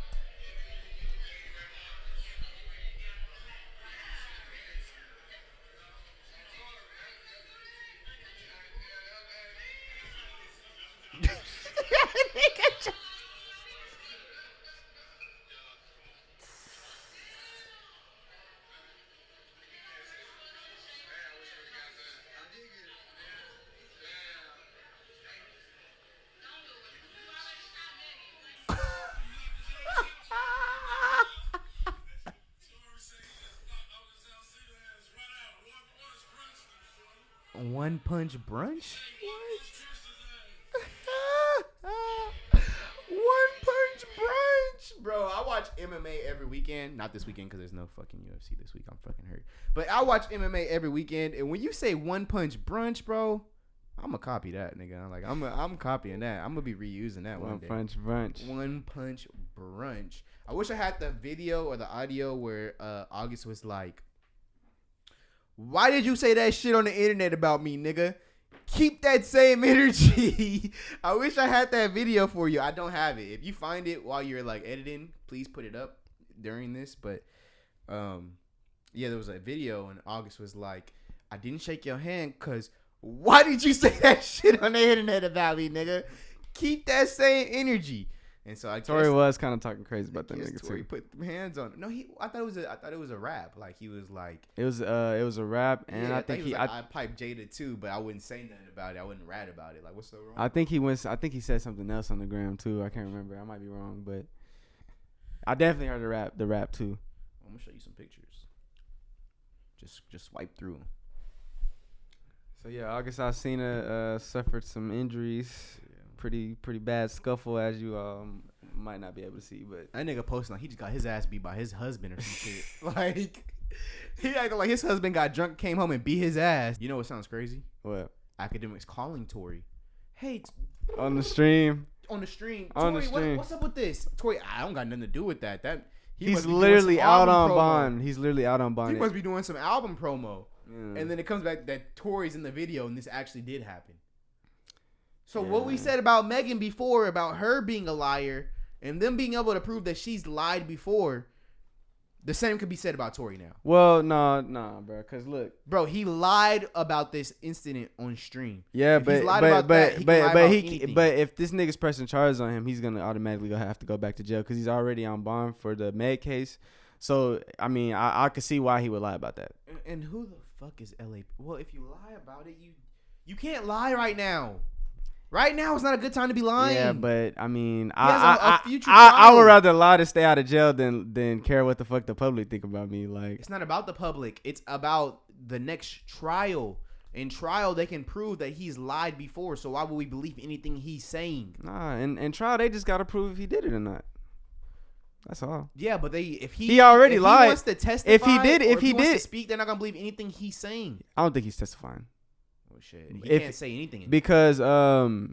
One Punch Brunch? What? One Punch Brunch, bro. I watch MMA every weekend. Not this weekend because there's no fucking UFC this week. I'm fucking hurt. But I watch MMA every weekend, and when you say One Punch Brunch, bro, I'm gonna copy that, nigga. I'm copying that. I'm gonna be reusing that one day. Punch Brunch. One Punch Brunch. I wish I had the video or the audio where August was like, "Why did you say that shit on the internet about me, nigga? Keep that same energy." I wish I had that video for you. I don't have it. If you find it while you're like editing, please put it up during this. But yeah, there was a video and August was like, "I didn't shake your hand because why did you say that shit on the internet about me, nigga? Keep that same energy." And so I guess Tory was kind of talking crazy about that nigga Tory too. put hands on him. No, I thought it was a rap. Like he was like, It was a rap, and yeah, I think he was like, I piped Jada too, but I wouldn't say nothing about it. I wouldn't rat about it. Like, what's so wrong? I think he said something else on the gram too. I can't remember. I might be wrong, but I definitely heard the rap too. I'm gonna show you some pictures. Just swipe through them. So yeah, August Alsina suffered some injuries. Pretty bad scuffle, as you might not be able to see, but That nigga posting like he just got his ass beat by his husband or some shit. Like he acted like his husband got drunk, came home and beat his ass. You know what sounds crazy? what? Akademiks calling Tory, hey, on the stream. Tory, what's up with this? Tory, I don't got nothing to do with that. He's literally out on bond. He must be doing some album promo. And then it comes back that Tory's in the video, and this actually did happen. So what we said about Megan before, about her being a liar, and them being able to prove that she's lied before, the same could be said about Tory now. Well, nah, bro. Cause look, bro, he lied about this incident on stream. Yeah, but if this nigga's pressing charges on him, he's gonna automatically have to go back to jail because he's already on bond for the Meg case. So I mean, I could see why he would lie about that. And who the fuck is LA? Well, if you lie about it, you can't lie right now. Right now is not a good time to be lying. Yeah, but I mean, I would rather lie to stay out of jail than care what the fuck the public think about me. Like, it's not about the public. It's about the next trial. In trial, they can prove that he's lied before. So why would we believe anything he's saying? Nah, in trial they just gotta prove if he did it or not. That's all. Yeah, but if he already lied. He wants to testify, if he did to speak, they're not gonna believe anything he's saying. I don't think he's testifying. Oh shit! He can't say anything because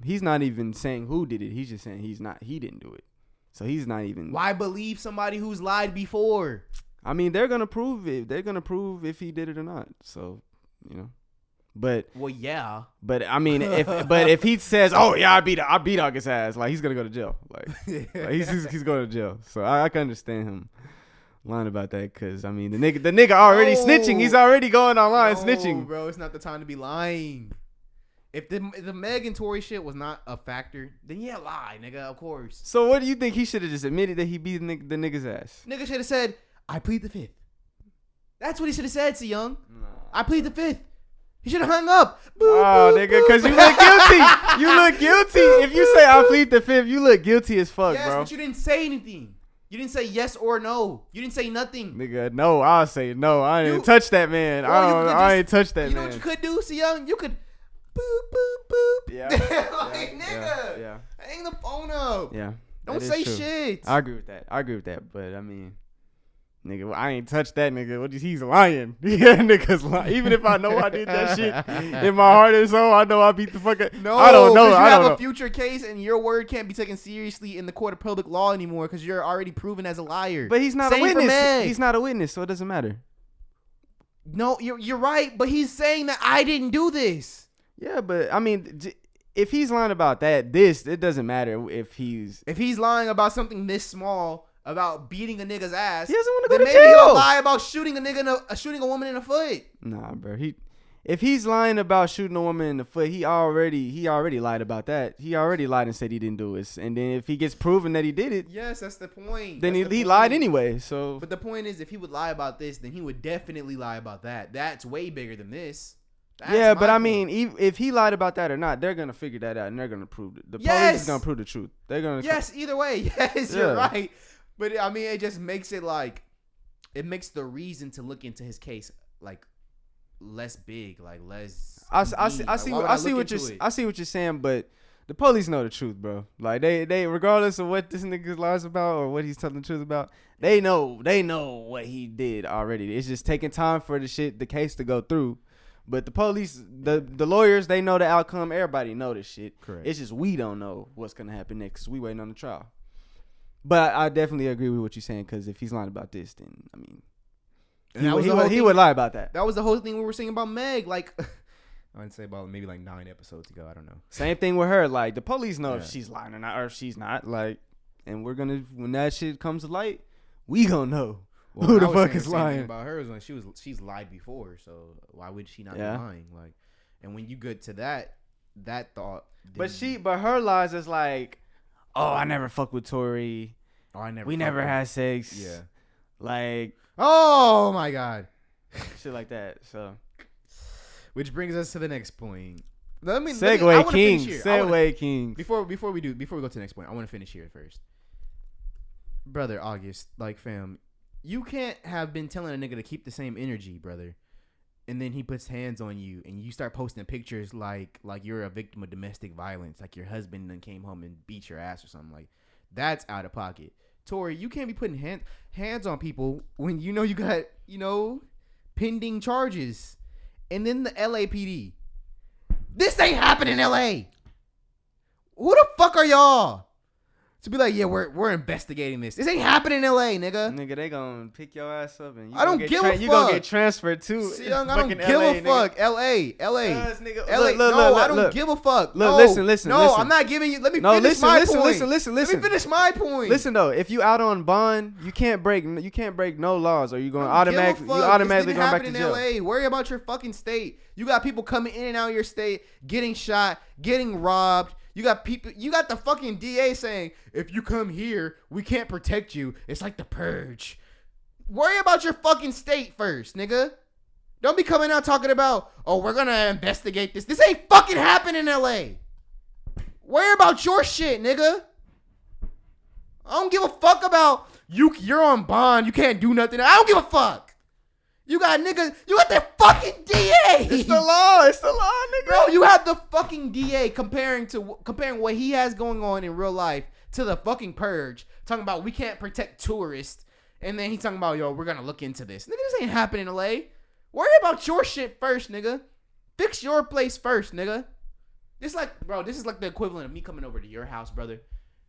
he's not even saying who did it. He's just saying he didn't do it. So he's not even. Why believe somebody who's lied before? I mean, they're gonna prove it. They're gonna prove if he did it or not. So, But well, yeah. But I mean, if he says, "Oh yeah, I beat August's ass," like he's gonna go to jail. Like he's going to jail. So I can understand him lying about that because I mean the nigga already snitching. He's already going online snitching. Bro, it's not the time to be lying. If the Meg and Tory shit was not a factor, then yeah, lie, nigga, of course. So what do you think? He should have just admitted that he beat the nigga's ass. Nigga should have said, "I plead the fifth." That's what he should have said, C Young. No. I plead the fifth. He should have hung up. Nigga, because you look guilty. You look guilty. If you say I plead the fifth, you look guilty as fuck, yes, bro. But you didn't say anything. You didn't say yes or no. You didn't say nothing. Nigga, no, I'll say no. I didn't touch that man. I ain't touch that man. You know what you could do, C Young? You could boop, boop, boop. Yeah. Nigga. Yeah. Hang the phone up. Yeah. Don't say shit. I agree with that. But I mean, nigga, I ain't touched that nigga. He's lying. Yeah, nigga's lying. Even if I know I did that shit in my heart and soul, I know I beat the fuck up. No, I don't know. You have a future case and your word can't be taken seriously in the court of public law anymore because you're already proven as a liar. But he's not a witness. He's not a witness, so it doesn't matter. No, you're right, but he's saying that I didn't do this. Yeah, but I mean, if he's lying about that, it doesn't matter if he's lying about something this small. About beating a nigga's ass. He doesn't want to go to maybe jail. He'll lie about shooting shooting a woman in the foot. Nah, bro. If he's lying about shooting a woman in the foot, he already lied about that. He already lied and said he didn't do it. And then if he gets proven that he did it, yes, that's the point. Then he lied anyway. So, but the point is, if he would lie about this, then he would definitely lie about that. That's way bigger than this. That's but I mean, if he lied about that or not, they're gonna figure that out and they're gonna prove it. The police is gonna prove the truth. They're gonna. Yes, either way. Yes, you're right. But I mean, it just makes it like, it makes the reason to look into his case like less big, like less. I see what you're saying, but the police know the truth, bro. Like they regardless of what this nigga lies about or what he's telling the truth about, they know what he did already. It's just taking time for the case to go through. But the police, the lawyers, they know the outcome. Everybody know this shit. Correct. It's just we don't know what's gonna happen next. 'Cause we waiting on the trial. But I definitely agree with what you're saying because if he's lying about this, then I mean, he would lie about that. That was the whole thing we were saying about Meg. Like, I would say about maybe like 9 episodes ago. I don't know. Same thing with her. Like the police know if she's lying or not, or if she's not. Like, and we're gonna when that shit comes to light, we gonna know who the fuck is lying. About her is when she's lied before. So why would she not be lying? Like, and when you get to that thought, but her lies is like. Oh, I never fucked with Tory. Oh, we never had sex. Yeah. Like. Oh my God. Shit like that. So. Which brings us to the next point. Segway King. Before we go to the next point, I want to finish here first. Brother August, like fam, you can't have been telling a nigga to keep the same energy, brother. And then he puts hands on you and you start posting pictures like you're a victim of domestic violence, like your husband then came home and beat your ass or something. Like, that's out of pocket. Tory, you can't be putting hands on people when you know you got, pending charges. And then the LAPD. This ain't happening in LA. Who the fuck are y'all? To be like, yeah, we're investigating this. This ain't happening in LA, nigga. Nigga, they gonna pick your ass up and I don't give a fuck. You gonna get transferred to. See, I don't give a fuck. LA. Nigga, LA. No, I don't give a fuck. Look, no, listen. No, listen. I'm not giving you. Let me finish my point. Listen. Let me finish my point. Listen though, if you out on bond, you can't break no laws, or you going automatically going back to jail. LA. Worry about your fucking state. You got people coming in and out of your state, getting shot, getting robbed. You got the fucking DA saying, if you come here, we can't protect you. It's like the purge. Worry about your fucking state first, nigga. Don't be coming out talking about, oh, we're gonna investigate this. This ain't fucking happening in LA. Worry about your shit, nigga. I don't give a fuck about you're on bond. You can't do nothing. I don't give a fuck. You got niggas. You got that fucking DA. It's the law, nigga. Bro, you have the fucking DA comparing what he has going on in real life to the fucking purge. Talking about we can't protect tourists. And then he's talking about, yo, we're going to look into this. Nigga, this ain't happening in LA. Worry about your shit first, nigga. Fix your place first, nigga. This is like the equivalent of me coming over to your house, brother,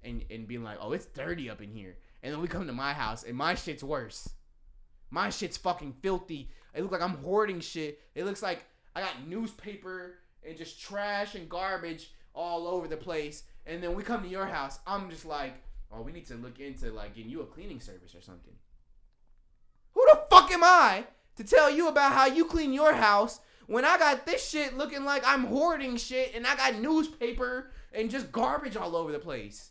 and being like, oh, it's dirty up in here. And then we come to my house and my shit's worse. My shit's fucking filthy. It looks like I'm hoarding shit. It looks like I got newspaper and just trash and garbage all over the place. And then we come to your house. I'm just like, oh, we need to look into like getting you a cleaning service or something. Who the fuck am I to tell you about how you clean your house when I got this shit looking like I'm hoarding shit and I got newspaper and just garbage all over the place?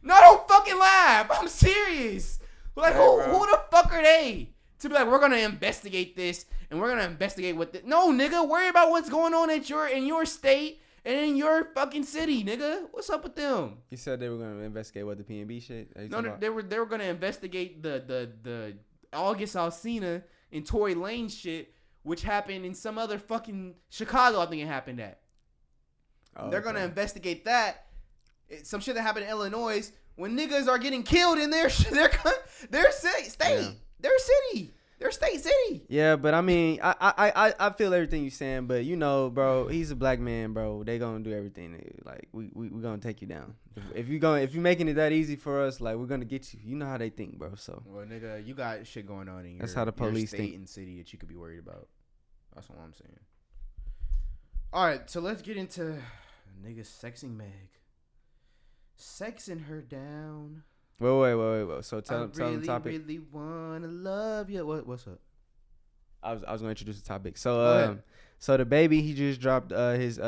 No, don't fucking laugh. I'm serious. Like, who the fuck are they? To be like, we're gonna investigate this and we're gonna investigate what this. No, nigga, worry about what's going on in your state and in your fucking city, nigga. What's up with them? You said they were gonna investigate what the PNB shit. No, they were gonna investigate the August Alsina and Tory Lanez shit, which happened in some other fucking Chicago. I think it happened at. They're gonna investigate that. Some shit that happened in Illinois when niggas are getting killed in their state. Yeah. Their city. Their state city. Yeah, but I mean, I feel everything you're saying, but you know, bro, he's a black man, bro. They gonna do everything. Like we gonna take you down. If you making it that easy for us, like we're gonna get you. You know how they think, bro. So well, nigga, you got shit going on in that's how the police state think. And city that you could be worried about. That's what I'm saying. All right, so let's get into niggas sexing Meg, sexing her down. Wait. So tell them the topic. I really wanna love you. What's up? I was gonna introduce the topic. So so DaBaby, he just dropped his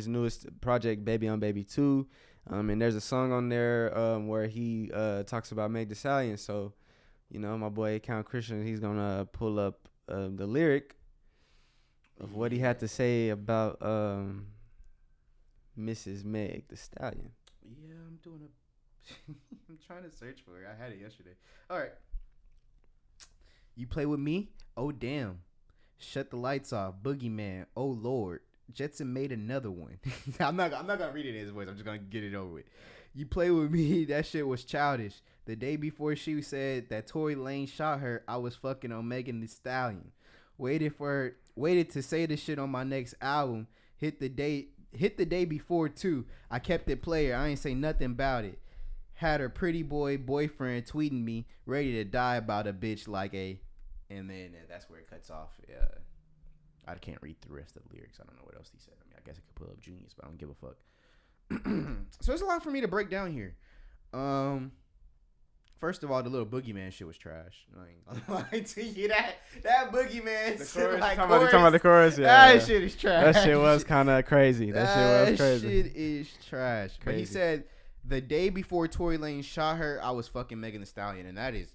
newest project, Baby on Baby 2. And there's a song on there where he talks about Meg Thee Stallion. So, you know, my boy Count Christian, he's gonna pull up the lyric of what he had to say about Mrs. Meg Thee Stallion. Yeah, I'm doing a. I'm trying to search for it. I had it yesterday. All right. You play with me? Oh, damn. Shut the lights off. Boogeyman. Oh, Lord. Jetson made another one. I'm not going to read it in his voice. I'm just going to get it over with. You play with me? That shit was childish. The day before she said that Tory Lanez shot her, I was fucking on Megan Thee Stallion. Waited to say this shit on my next album. Hit the day before, too. I kept it player. I ain't say nothing about it. Had her pretty boyfriend tweeting me, ready to die about a bitch like a, and then that's where it cuts off. I can't read the rest of the lyrics. I don't know what else he said. I mean, I guess I could pull up Genius, but I don't give a fuck. So there's a lot for me to break down here. First of all, the little boogeyman shit was trash. I ain't gonna lie to you. That boogeyman shit, like talking about the chorus. Yeah, that shit is trash. That shit was kind of crazy. That shit is trash. Crazy. But he said the day before Tory Lanez shot her, I was fucking Megan Thee Stallion, and that is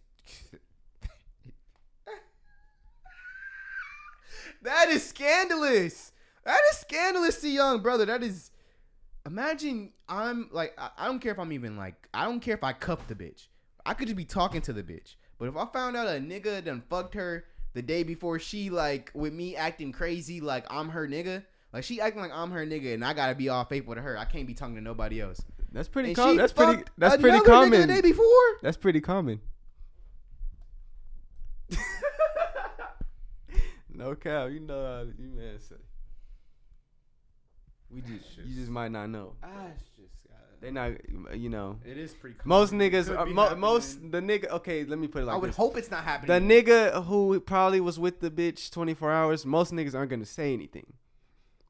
that is scandalous. That is scandalous to young brother. That is. Imagine I'm like I don't care if I'm even like I don't care if I cuff the bitch. I could just be talking to the bitch. But if I found out a nigga done fucked her the day before she like with me acting crazy like I'm her nigga, like she acting like I'm her nigga and I gotta be all faithful to her. I can't be talking to nobody else. That's pretty common. That's pretty common. Nigga the day before? That's pretty common. No cow, you know how you man say. You just might not know. It's just. They not, you know. It is pretty cool. Most niggas, the nigga. Okay, let me put it like I would this. hope it's not happening. The nigga who probably was with the bitch 24 hours. Most niggas aren't gonna say anything.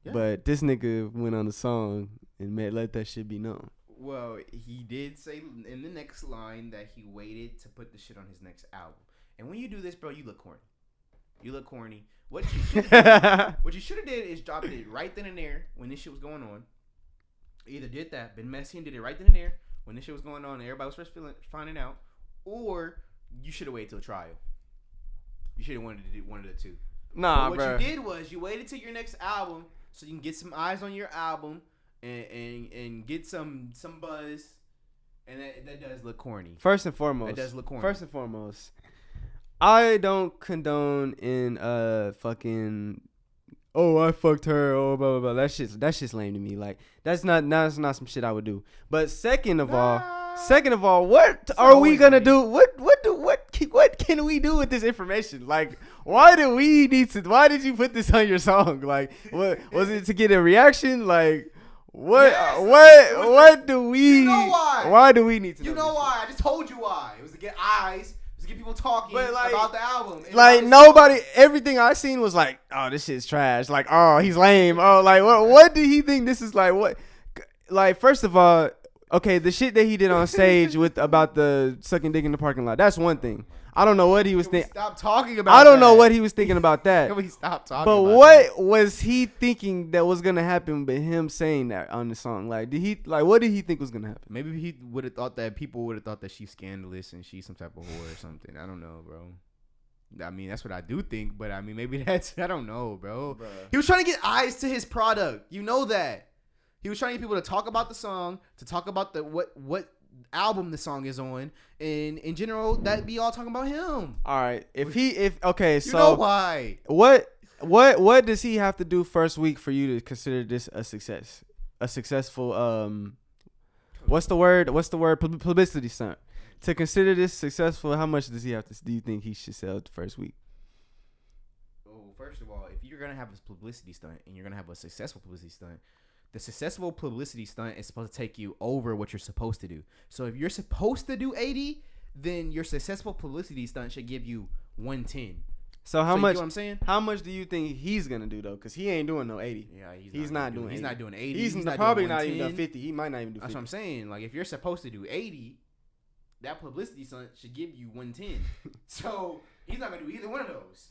Yeah. But this nigga went on the song and let that shit be known. Well, he did say in the next line that he waited to put the shit on his next album. And when you do this, bro, you look corny. You look corny. What you should have did is dropped it right then and there when this shit was going on. Either did that, been messy and did it right then and there when this shit was going on and everybody was first finding out, or you should have waited till trial. You should have wanted to do one of the two. Nah, but bro. What you did was you waited till your next album so you can get some eyes on your album and get some buzz, and that does look corny. First and foremost, that does look corny. First and foremost, I don't condone in fucking. Oh, I fucked her. Oh, blah blah blah. That shit's lame to me. Like that's not some shit I would do. But second of all, what are we gonna do? What can we do with this information? Like, why did you put this on your song? Like, what was it to get a reaction? Like, what do we? You know why? Why do we need to? You know why? I just told you why. It was to get eyes. To get people talking about the album. Like nobody, everything I seen was like, oh, this shit's trash. Like, oh, he's lame. Oh, like what did he think this is like? What? Like, first of all, okay, the shit that he did on stage about the sucking dick in the parking lot, that's one thing. I don't know what he was thinking. Stop talking about. I don't know what he was thinking about that. Can we stop talking? But about what that? was he thinking that was gonna happen with him saying that on the song? Like, what did he think was gonna happen? Maybe he would have thought that people would have thought that she's scandalous and she's some type of whore or something. I don't know, bro. I mean, that's what I do think, but I mean, maybe I don't know, bro. Bruh. He was trying to get eyes to his product. You know that. He was trying to get people to talk about the song, to talk about the what album the song is on, and in general that be all talking about him. All right, so you know why? What does he have to do first week for you to consider this a success, a successful what's the word publicity stunt? To consider this successful, how much do you think he should sell the first week? Oh, first of all, if you're gonna have a publicity stunt and you're gonna have a successful publicity stunt, the successful publicity stunt is supposed to take you over what you're supposed to do. So if you're supposed to do 80, then your successful publicity stunt should give you 110. So how much? You know what I'm saying? How much do you think he's gonna do though? Because he ain't doing no 80. Yeah, he's not doing 80. He's not doing 80. He's not probably doing not even done 50. He might not even do 50. That's what I'm saying. Like if you're supposed to do 80, that publicity stunt should give you 110. So he's not gonna do either one of those.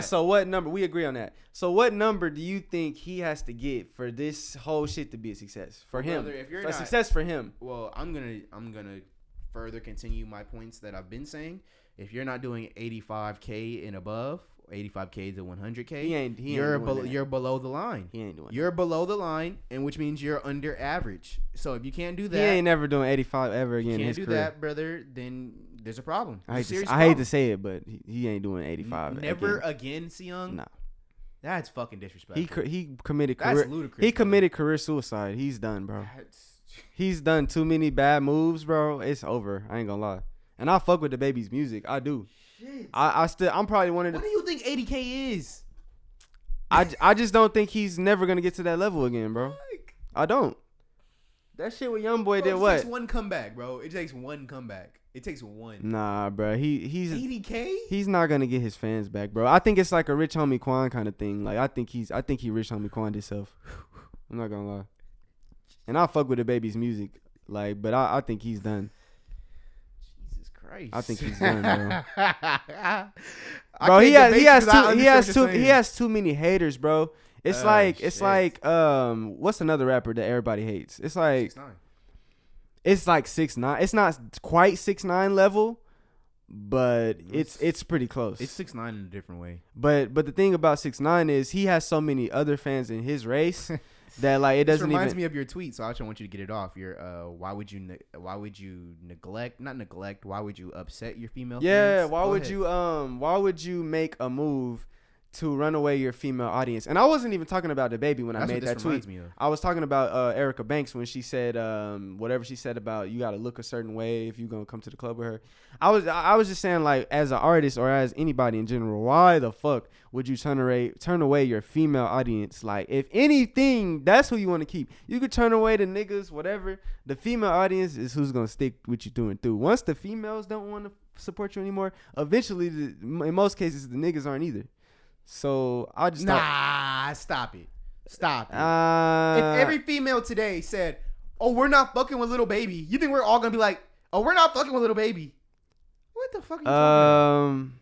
So what number? We agree on that. So what number do you think he has to get for this whole shit to be a success for him? Success for him. Well, I'm gonna further continue my points that I've been saying. If you're not doing 85K and above, 85K to 100K, you're below the line. He ain't doing. You're below the line, and which means you're under average. So if you can't do that, he ain't never doing 85 ever again. If you in his can't do career. that, brother, then there's a problem. I hate to say it, but he ain't doing 85. Never again, Seung. No. That's fucking disrespectful. He committed That's career. Ludicrous, he committed career suicide. He's done, bro. He's done too many bad moves, bro. It's over. I ain't gonna lie. And I fuck with DaBaby's music. I do. Shit. I'm probably one of the. What do you think 80K is? I just don't think he's never gonna get to that level again, bro. I don't. That shit with YoungBoy did what? It takes one comeback, bro. It takes one comeback. It takes one. Nah, bro. He's 80K. He's not gonna get his fans back, bro. I think it's like a Rich Homie Quan kind of thing. Like I think he Rich Homie Quan himself. I'm not gonna lie. And I fuck with DaBaby's music, like, but I think he's done. Jesus Christ. I think he's done, bro. Bro, he has too many haters, bro. It's like what's another rapper that everybody hates? It's like 6ix9ine. It's like 6ix9ine. It's not quite 6ix9ine level, but it's pretty close. It's 6ix9ine in a different way. But the thing about 6ix9ine is he has so many other fans in his race that like it doesn't even. This reminds me of your tweet, so I actually want you to get it off. Your why would you upset your female? Yeah, fans? why would you make a move to run away your female audience. And I wasn't even talking about DaBaby when I made that tweet. I was talking about Erica Banks when she said whatever she said about you got to look a certain way if you're going to come to the club with her. I was just saying, like, as an artist or as anybody in general, why the fuck would you turn away your female audience? Like, if anything, that's who you want to keep. You could turn away the niggas, whatever. The female audience is who's going to stick with you through and through. Once the females don't want to support you anymore, eventually, in most cases, the niggas aren't either. So I just stop it. If every female today said, "Oh, we're not fucking with Lil Baby," you think we're all gonna be like, "Oh, we're not fucking with Lil Baby"? What the fuck are you talking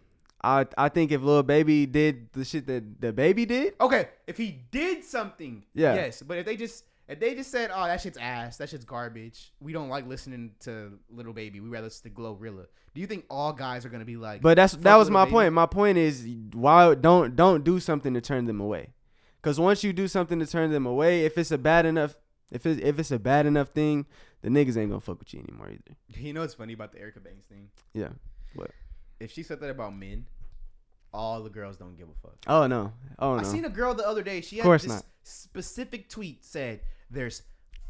about? I think if Lil Baby did the shit that DaBaby did, okay, if he did something, yeah, yes. But if they just said, "Oh, that shit's ass, that shit's garbage," we don't like listening to Lil Baby, we rather listen to Glorilla. Do you think all guys are gonna be like? But that was my point. My point is, why don't do something to turn them away? Because once you do something to turn them away, if it's a bad enough thing, the niggas ain't gonna fuck with you anymore either. You know what's funny about the Erica Banks thing? Yeah. What? If she said that about men, all the girls don't give a fuck. Oh no. I seen a girl the other day. She had this specific tweet said, "There's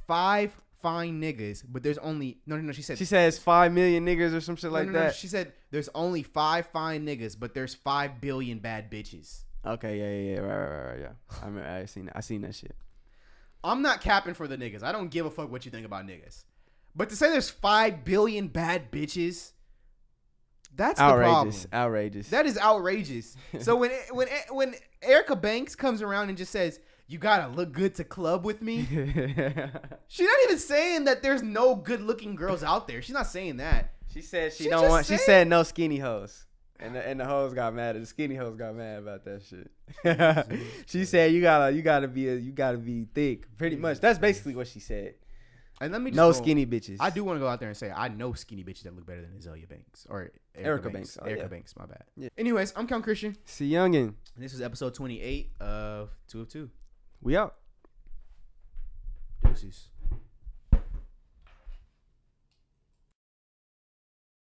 5 fine niggas, but there's only no." She says 5 million niggas or some shit like that. She said there's only 5 fine niggas, but there's 5 billion bad bitches. Okay, yeah, right, yeah. I seen that shit. I'm not capping for the niggas. I don't give a fuck what you think about niggas, but to say there's 5 billion bad bitches, that's outrageous. The problem. Outrageous. That is outrageous. So when Erica Banks comes around and just says, "You gotta look good to club with me," she's not even saying that there's no good looking girls out there. She's not saying that. She said she don't want. She said no skinny hoes, and the hoes got mad. The skinny hoes got mad about that shit. She said you gotta be thick. Pretty much. That's basically what she said. And let me just skinny bitches. I do want to go out there and say I know skinny bitches that look better than Azalea Banks or Erica Banks. Erica Banks, my bad. Yeah. Anyways, I'm Count Christian. C Youngin. And this is episode 28 of 2 of 2. We out. Deuces.